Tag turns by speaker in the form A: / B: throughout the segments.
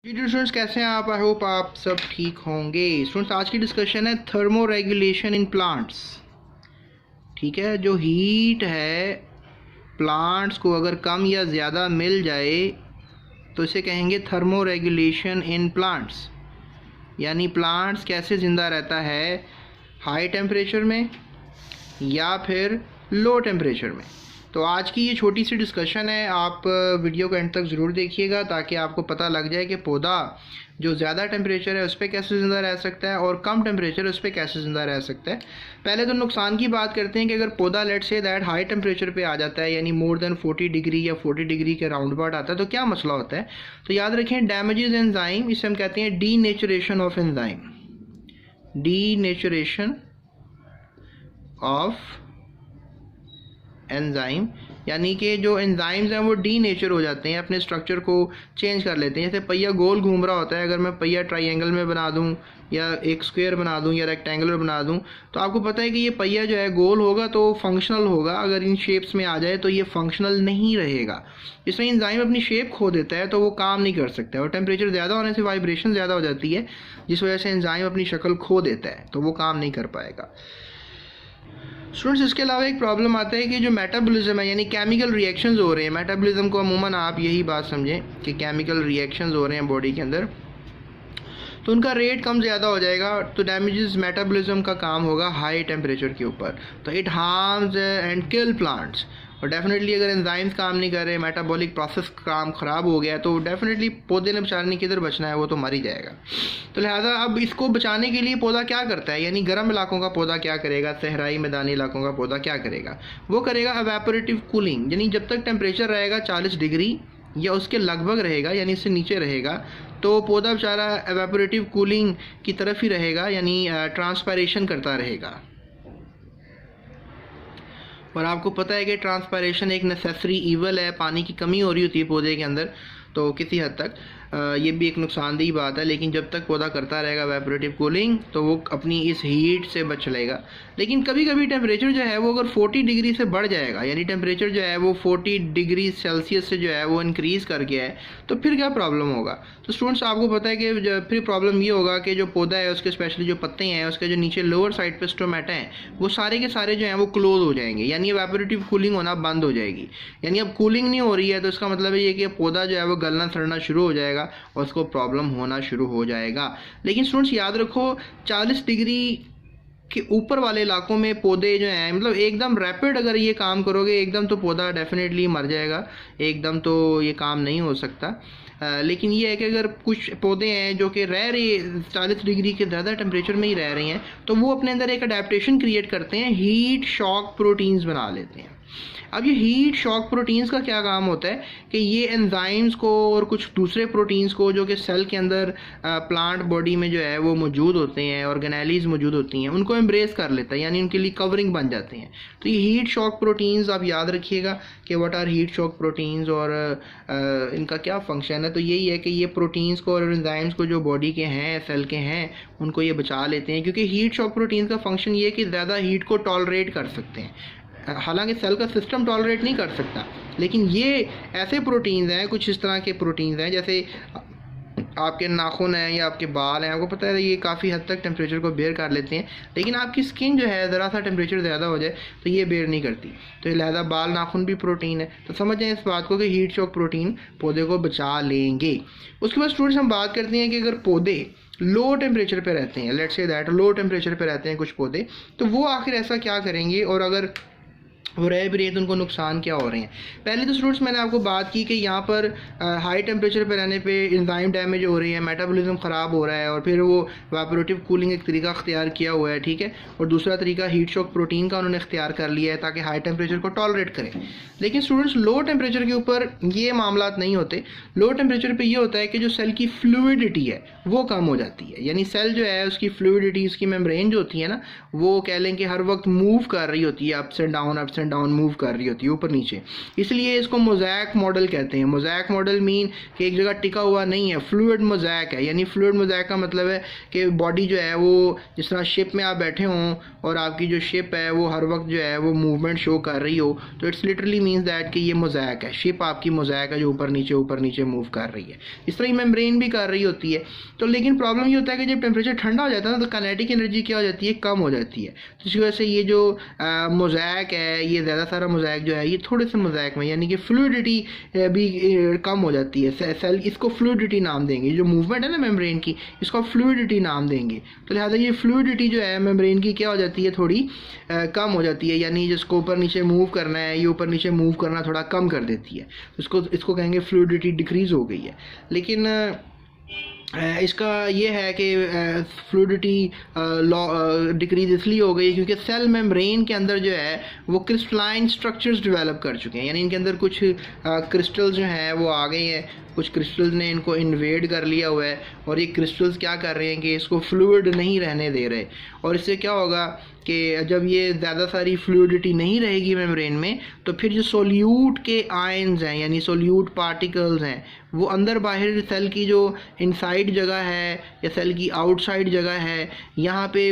A: Students कैसे हैं आप? आई होप आप सब ठीक होंगे। स्टूडेंट्स आज की डिस्कशन है थर्मो रेगुलेशन इन प्लांट्स। ठीक है, जो हीट है प्लांट्स को अगर कम या ज़्यादा मिल जाए तो इसे कहेंगे थर्मो रेगुलेशन इन प्लांट्स। यानी प्लांट्स कैसे ज़िंदा रहता है, हाई टेम्परेचर में या फिर लो टेम्परेचर में। तो आज की ये छोटी सी डिस्कशन है, आप वीडियो को एंड तक ज़रूर देखिएगा ताकि आपको पता लग जाए कि पौधा जो ज़्यादा टेम्परेचर है उस पर कैसे ज़िंदा रह सकता है और कम टेम्परेचर उस पर कैसे ज़िंदा रह सकता है। पहले तो नुकसान की बात करते हैं कि अगर पौधा late say that high temperature पे आ जाता है, यानी मोर देन 40 डिग्री या 40 डिग्री के राउंड अबाउट आता है, तो क्या मसला होता है। तो याद रखें, डैमेजेस एंजाइम, इसे हम कहते हैं denaturation of enzyme. Denaturation of enzyme यानी कि जो एंजाइम्स हैं वो डीनेचर हो जाते हैं, अपने स्ट्रक्चर को चेंज कर लेते हैं। जैसे पहिया गोल घूम रहा होता है, अगर मैं पहिया ट्राइंगल में बना दूं या एक स्क्वायर बना दूं या रेक्टेंगुलर बना दूं, तो आपको पता है कि ये पहिया जो है गोल होगा तो फंक्शनल होगा। अगर इन शेप्स में आ जाए तो ये फंक्शनल नहीं रहेगा। इसमें एंजाइम अपनी शेप खो देता है तो वो काम नहीं कर सकता, और टेम्परेचर ज़्यादा होने से वाइब्रेशन ज़्यादा हो जाती है, जिस वजह से एंजाइम अपनी शक्ल खो देता है तो वो काम नहीं कर पाएगा। स्टूडेंट्स इसके अलावा एक प्रॉब्लम आता है कि जो मेटाबॉलिज्म है, यानी केमिकल रिएक्शंस हो रहे हैं। मेटाबॉलिज्म को अमूमन आप यही बात समझें कि केमिकल रिएक्शंस हो रहे हैं बॉडी के अंदर, तो उनका रेट कम ज़्यादा हो जाएगा, तो डैमेजेस मेटाबॉलिज्म का काम होगा हाई टेम्परेचर के ऊपर। तो it harms and kill plants. और डेफिनेटली अगर एंजाइम्स काम नहीं कर रहे, मेटाबॉलिक प्रोसेस काम ख़राब हो गया, तो डेफिनेटली पौधे ने बेचारे ने किधर बचना है, वो तो मर ही जाएगा। तो लिहाजा अब इसको बचाने के लिए पौधा क्या करता है, यानी गर्म इलाकों का पौधा क्या करेगा, सहराई मैदानी इलाकों का पौधा क्या करेगा, वो करेगा एवेपोरेटिव कूलिंग। यानी जब तक टेम्परेचर रहेगा 40 डिग्री या उसके लगभग रहेगा, यानी इससे नीचे रहेगा, तो पौधा बेचारा एवेपोरेटिव कूलिंग की तरफ ही रहेगा, यानी ट्रांसपायरेशन करता रहेगा। और आपको पता है कि ट्रांसपायरेशन एक नेसेसरी ईवल है, पानी की कमी हो रही होती है पौधे के अंदर, तो किसी हद तक ये भी एक नुकसानदेह बात है। लेकिन जब तक पौधा करता रहेगा एवेपोरेटिव कूलिंग तो वो अपनी इस हीट से बच चलेगा। लेकिन कभी कभी टेम्परेचर जो है वो अगर 40 डिग्री से बढ़ जाएगा, यानी टेम्परेचर जो है वो 40 डिग्री सेल्सियस से जो है वो इंक्रीज़ कर गया है, तो फिर क्या प्रॉब्लम होगा। तो स्टूडेंट्स आपको पता है कि फिर प्रॉब्लम ये होगा कि जो पौधा है उसके स्पेशली जो पत्ते हैं, उसके जो नीचे लोअर साइड पे स्टोमेटा हैं, वो सारे के सारे जो हैं वो क्लोज हो जाएंगे, यानी एवेपोरेटिव कूलिंग होना बंद हो जाएगी। यानी अब कूलिंग नहीं हो रही है तो इसका मतलब ये कि पौधा जो है वो गलना सड़ना शुरू हो जाएगा और उसको प्रॉब्लम होना शुरू हो जाएगा। लेकिन स्टूडेंट्स याद रखो, 40 डिग्री के ऊपर वाले इलाकों में पौधे जो हैं, मतलब एकदम रैपिड अगर ये काम करोगे एकदम, तो पौधा डेफिनेटली मर जाएगा, एकदम तो ये काम नहीं हो सकता। लेकिन ये है कि अगर कुछ पौधे हैं जो कि रह रहे 40 डिग्री के ज़्यादा टेम्परेचर में ही रह रहे हैं, तो वो अपने अंदर एक अडेप्टेशन क्रिएट करते हैं, हीट शॉक प्रोटीन्स बना लेते हैं। अब ये हीट शॉक प्रोटीन्स का क्या काम होता है कि ये एंजाइम्स को और कुछ दूसरे प्रोटीन्स को जो कि सेल के अंदर प्लांट बॉडी में जो है वो मौजूद होते हैं, ऑर्गेनेलीज मौजूद होती हैं, उनको एम्ब्रेस कर लेता है, यानी उनके लिए कवरिंग बन जाते हैं। तो ये हीट शॉक प्रोटीन्स आप याद रखिएगा कि what are heat shock proteins और इनका क्या फंक्शन है। तो यही है कि ये प्रोटीन्स को और एंजाइम्स को जो बॉडी के हैं, सेल के हैं, उनको ये बचा लेते हैं, क्योंकि हीट शॉक प्रोटीन्स का फंक्शन ये है कि ज़्यादा हीट को टॉलरेट कर सकते हैं। हालांकि सेल का सिस्टम टॉलरेट नहीं कर सकता, लेकिन ये ऐसे प्रोटीन्स हैं, कुछ इस तरह के प्रोटीन्स हैं, जैसे आपके नाखून हैं या आपके बाल हैं, आपको पता है ये काफ़ी हद तक टेम्परेचर को बेयर कर लेते हैं। लेकिन आपकी स्किन जो है ज़रा सा टेम्परेचर ज़्यादा हो जाए तो ये बेयर नहीं करती, तो लिहाजा बाल नाखून भी प्रोटीन है। तो समझ जाएं इस बात को कि हीट शॉक प्रोटीन पौधे को बचा लेंगे। उसके बाद स्टूडेंट्स हम बात करते हैं कि अगर पौधे लो टेम्परेचर पे रहते हैं, let's say that low temperature पे रहते हैं कुछ पौधे, तो वो आखिर ऐसा क्या करेंगे और अगर वो रह भी रहे तो उनको नुकसान क्या हो रहे हैं। पहले तो स्टूडेंट्स मैंने आपको बात की कि यहाँ पर हाई टेम्परेचर पर रहने पे एंजाइम डैमेज हो रही है, मेटाबॉलिज्म ख़राब हो रहा है, और फिर वो एवेपोरेटिव कूलिंग एक तरीका अख्तियार किया हुआ है, ठीक है, और दूसरा तरीका हीट शॉक प्रोटीन का उन्होंने अख्तियार कर लिया है ताकि हाई टेम्परेचर को टॉलरेट करें। लेकिन स्टूडेंट्स लो टेम्परेचर के ऊपर ये मामला नहीं होते। लो टेम्परेचर पर यह होता है कि जो सेल की फ्लूइडिटी है वो कम हो जाती है, यानी सेल जो है उसकी फ्लूइडिटी, उसकी मेम्ब्रेन जो होती है ना, वो कह लें कि हर वक्त मूव कर रही होती है, ups and and down move कर रही होती है ऊपर नीचे, इसलिए इसको मोज़ैक मॉडल कहते हैं। मोज़ैक मॉडल मीन कि एक जगह टिका हुआ नहीं है, फ्लूइड मोज़ैक है। यानी फ्लूइड मोज़ैक का मतलब है कि बॉडी जो है वो जिस तरह शिप में आप बैठे हों और आपकी जो शिप है वो हर वक्त जो है वो मूवमेंट शो कर रही हो, तो इट्स लिटरली मीन्स दैट कि ये मोज़ैक है, शिप आपकी मोज़ैक है जो ऊपर नीचे मूव कर रही है। इस तरह मेम्ब्रेन भी कर रही होती है। तो लेकिन प्रॉब्लम ये होता है कि जब टेम्परेचर ठंडा हो जाता है ना तो काइनेटिक एनर्जी क्या हो जाती है, कम हो जाती है। तो इसी वजह से ये जो मोज़ैक है, ये ज़्यादा सारा मोज़ैक जो है ये थोड़े से मोज़ैक में यानी कि फ्लूइडिटी भी कम हो जाती है। सेल इसको फ्लूइडिटी नाम देंगे, जो मूवमेंट है ना मेम्ब्रेन की इसको फ्लूइडिटी नाम देंगे। तो लिहाजा ये फ्लूइडिटी जो है मेम्ब्रेन की क्या हो जाती है, थोड़ी कम हो जाती है, यानी जिसको ऊपर नीचे मूव करना है ये ऊपर नीचे मूव करना थोड़ा कम कर देती है। इसको कहेंगे फ्लूइडिटी डिक्रीज़ हो गई है। लेकिन इसका ये है कि फ्लूइडिटी डिक्रीज इसलिए हो गई क्योंकि सेल मेम्ब्रेन के अंदर जो है वो क्रिस्टलाइन स्ट्रक्चर्स डेवलप कर चुके हैं, यानी इनके अंदर कुछ क्रिस्टल्स जो हैं वो आ गए हैं, कुछ क्रिस्टल्स ने इनको इन्वेड कर लिया हुआ है और ये क्रिस्टल्स क्या कर रहे हैं कि इसको फ्लूइड नहीं रहने दे रहे। और इससे क्या होगा कि जब ये ज़्यादा सारी फ्लूइडिटी नहीं रहेगी मेम्ब्रेन में तो फिर जो सोल्यूट के आयंस हैं यानी सोल्यूट पार्टिकल्स हैं वो अंदर बाहर सेल की जो इनसाइड जगह है या सेल की आउटसाइड जगह है यहाँ पे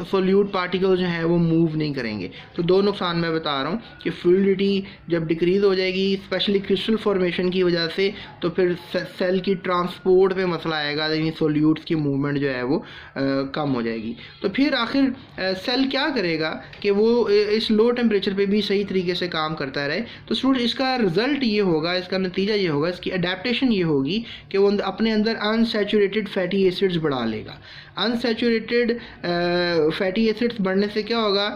A: सोल्यूट पार्टिकल्स जो हैं वो मूव नहीं करेंगे। तो दो नुकसान मैं बता रहा हूँ कि फ्लूइडिटी जब डिक्रीज़ हो जाएगी स्पेशली क्रिस्टल फॉर्मेशन की वजह से तो फिर सेल की ट्रांसपोर्ट पे मसला आएगा, यानी सोल्यूट्स की मूवमेंट जो है वो कम हो जाएगी। तो फिर आखिर सेल क्या करेगा कि वो इस लो टेम्परेचर पे भी सही तरीके से काम करता रहे। तो स्टूडेंट इसका रिजल्ट ये होगा, इसका नतीजा ये होगा, इसकी अडेप्टेशन ये होगी कि वो अपने अंदर अनसैचुरेटेड फैटी एसिड्स बढ़ा लेगा। अनसैचुरेटेड फैटी एसिड्स बढ़ने से क्या होगा,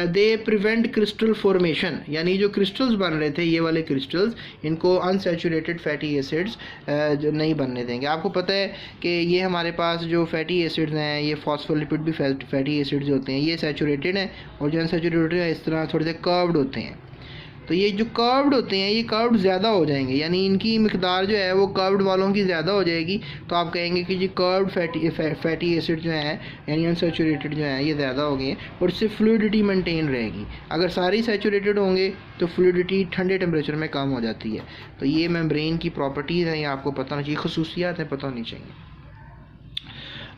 A: दे प्रिवेंट क्रिस्टल फॉर्मेशन, यानी जो क्रिस्टल्स बन रहे थे ये वाले क्रिस्टल्स इनको अनसैचुरेटेड फैटी एसिड्स जो नहीं बनने देंगे। आपको पता है कि ये हमारे पास जो फैटी एसिड्स हैं ये फॉस्फोलिपिड भी फैटी एसिड्स होते हैं, ये सैचुरेटेड हैं और जो अनसैचुरेटेड है इस तरह थोड़े से कर्व्ड होते हैं। तो ये जो कर्व्ड होते हैं ये कर्व्ड ज़्यादा हो जाएंगे, यानी इनकी मिकदार जो है वो कर्व्ड वालों की ज़्यादा हो जाएगी। तो आप कहेंगे कि जी कर्व्ड फैटी एसिड जो हैं यानी अनसैचुरेटेड जो हैं ये ज़्यादा हो गए हैं और इससे फ्लूइडिटी मेंटेन रहेगी। अगर सारी सैचुरेटेड होंगे तो फ्लूइडिटी ठंडे टेम्परेचर में कम हो जाती है। तो ये मेम्ब्रेन की प्रॉपर्टीज़ हैं, ये आपको पता होना चाहिए, खसूसियात हैं, पता होनी चाहिए।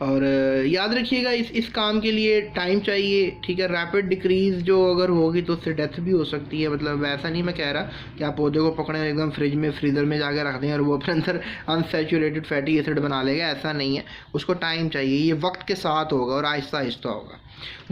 A: और याद रखिएगा इस काम के लिए टाइम चाहिए, ठीक है। रैपिड डिक्रीज़ जो अगर होगी तो उससे डेथ भी हो सकती है। मतलब वैसा नहीं मैं कह रहा कि आप पौधे को पकड़ें एकदम फ्रीज़र में जाके रख दें और वो अपने अंदर अनसैचुरेटेड फैटी एसिड बना लेगा, ऐसा नहीं है। उसको टाइम चाहिए, ये वक्त के साथ होगा और आहिस्ता आहिस्ता होगा।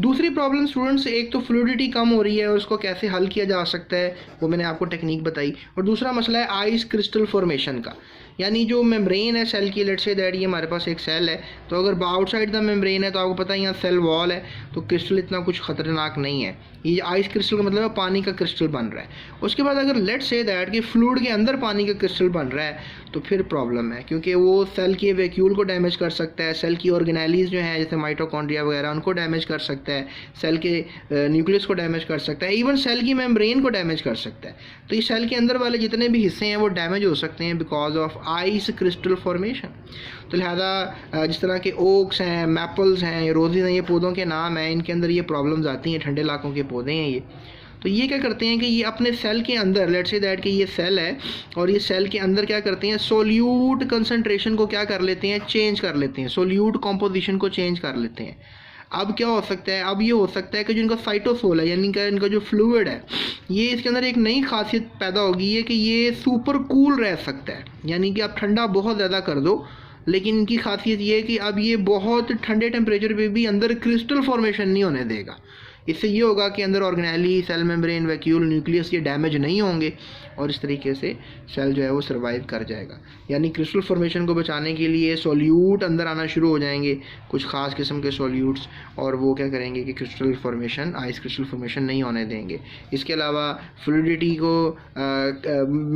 A: दूसरी प्रॉब्लम स्टूडेंट्स, एक तो फ्लूइडिटी कम हो रही है और उसको कैसे हल किया जा सकता है वो मैंने आपको टेक्निक बताई, और दूसरा मसला है आइस क्रिस्टल फॉर्मेशन का। यानी जो मेम्ब्रेन है सेल की, लेट्स से दैट ये हमारे पास एक सेल है, तो अगर आउटसाइड द मेम्ब्रेन है तो आपको पता है यहाँ सेल वॉल है तो क्रिस्टल इतना कुछ ख़तरनाक नहीं है। ये आइस क्रिस्टल का मतलब है पानी का क्रिस्टल बन रहा है। उसके बाद अगर लेट्स से दैट कि फ्लूइड के अंदर पानी का क्रिस्टल बन रहा है तो फिर प्रॉब्लम है, क्योंकि वो सेल के वैक्यूल को डैमेज कर सकता है, सेल की ऑर्गेनेलीज जो हैं जैसे माइटोकॉन्ड्रिया वगैरह उनको डैमेज कर सकता है, सेल के न्यूक्लियस को डैमेज कर सकता है, इवन सेल की मेम्ब्रेन को डैमेज कर सकता है। तो ये सेल के अंदर वाले जितने भी हिस्से हैं वो डैमेज हो सकते हैं because of ice crystal formation. तो लिहाजा जिस तरह के ओक्स हैं, मैपल्स हैं, रोजेज हैं, ये पौधों के नाम हैं, इनके अंदर ये प्रॉब्लम्स आती हैं, ठंडे इलाकों के पौधे हैं ये। तो ये क्या करते हैं कि ये अपने सेल के अंदर, लेट्स से दैट कि ये सेल है और ये सेल के अंदर क्या करते हैं, सोल्यूट कंसंट्रेशन को क्या कर लेते हैं, चेंज कर लेते हैं, सोल्यूट कॉम्पोजिशन को चेंज कर लेते हैं। अब क्या हो सकता है, अब ये हो सकता है कि जो इनका साइटोसोल है यानी कि इनका जो फ्लूइड है ये इसके अंदर एक नई खासियत पैदा होगी है कि ये सुपर कूल रह सकता है। यानी कि आप ठंडा बहुत ज़्यादा कर दो लेकिन इनकी खासियत ये है कि अब ये बहुत ठंडे टेम्परेचर पे भी अंदर क्रिस्टल फॉर्मेशन नहीं होने देगा। इससे ये होगा कि अंदर organelle, cell membrane, vacuole, nucleus ये डैमेज नहीं होंगे और इस तरीके से सेल जो है वो सर्वाइव कर जाएगा। यानी क्रिस्टल फॉर्मेशन को बचाने के लिए सोल्यूट अंदर आना शुरू हो जाएंगे, कुछ ख़ास किस्म के सोल्यूट्स, और वो क्या करेंगे कि crystal formation, ice crystal formation नहीं होने देंगे। इसके अलावा फ्लूइडिटी को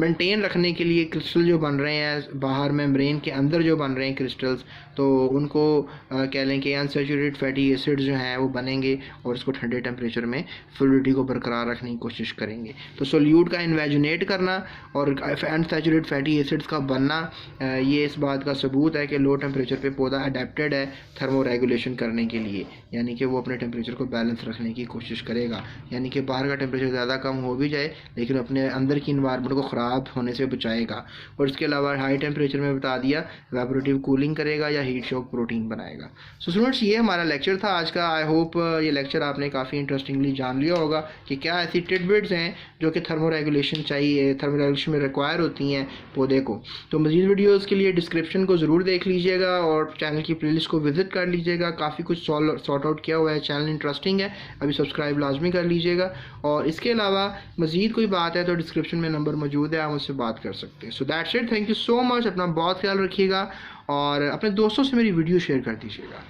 A: मेंटेन रखने के लिए क्रिस्टल जो बन रहे हैं बाहर मेम्ब्रेन के अंदर जो बन रहे हैं क्रिस्टल्स, तो उनको कह लें कि अनसैचुरेटेड फैटी एसिड्स जो हैं वो बनेंगे और इसको ठंडे वाले टेम्परेचर में फ्लूइडिटी को बरकरार रखने की कोशिश करेंगे। तो सोल्यूट का इन्वेजनेट करना और अनसैचुरेटेड फैटी एसिड्स का बनना ये इस बात का सबूत है कि लो टेम्परेचर पे पौधा अडेप्टेड है थर्मो रेगुलेशन करने के लिए, यानी कि वो अपने टेम्परेचर को बैलेंस रखने की कोशिश करेगा, यानी कि बाहर का टेम्परेचर ज़्यादा कम हो भी जाए लेकिन अपने अंदर की इन्वायरमेंट को ख़राब होने से बचाएगा। और इसके अलावा हाई टेम्परेचर में बता दिया इवेपोरेटिव कूलिंग करेगा या हीट शॉक प्रोटीन बनाएगा। सो स्टूडेंट्स, ये हमारा लेक्चर था आज का। आई होप ये लेक्चर आपने काफ़ी इंटरेस्टिंगली जान लिया होगा कि क्या ऐसी टिडबिट्स हैं जो कि थर्मो रेगुलेशन चाहिए, थर्मो रेगुलेशन में रिक्वायर होती हैं पौधे को। तो मज़ीद वीडियोज़ के लिए डिस्क्रिप्शन को ज़रूर देख लीजिएगा और चैनल की प्लेलिस्ट को विजिट कर लीजिएगा। काफ़ी कुछ सॉर्ट आउट किया हुआ है, चैनल इंटरेस्टिंग है, अभी सब्सक्राइब लाजमी कर लीजिएगा। और इसके अलावा मज़ीद कोई बात है तो डिस्क्रिप्शन में नंबर मौजूद है, आप मुझसे बात कर सकते हैं। So that's it, thank you so much. अपना बहुत ख्याल रखिएगा और अपने दोस्तों से मेरी वीडियो शेयर कर दीजिएगा।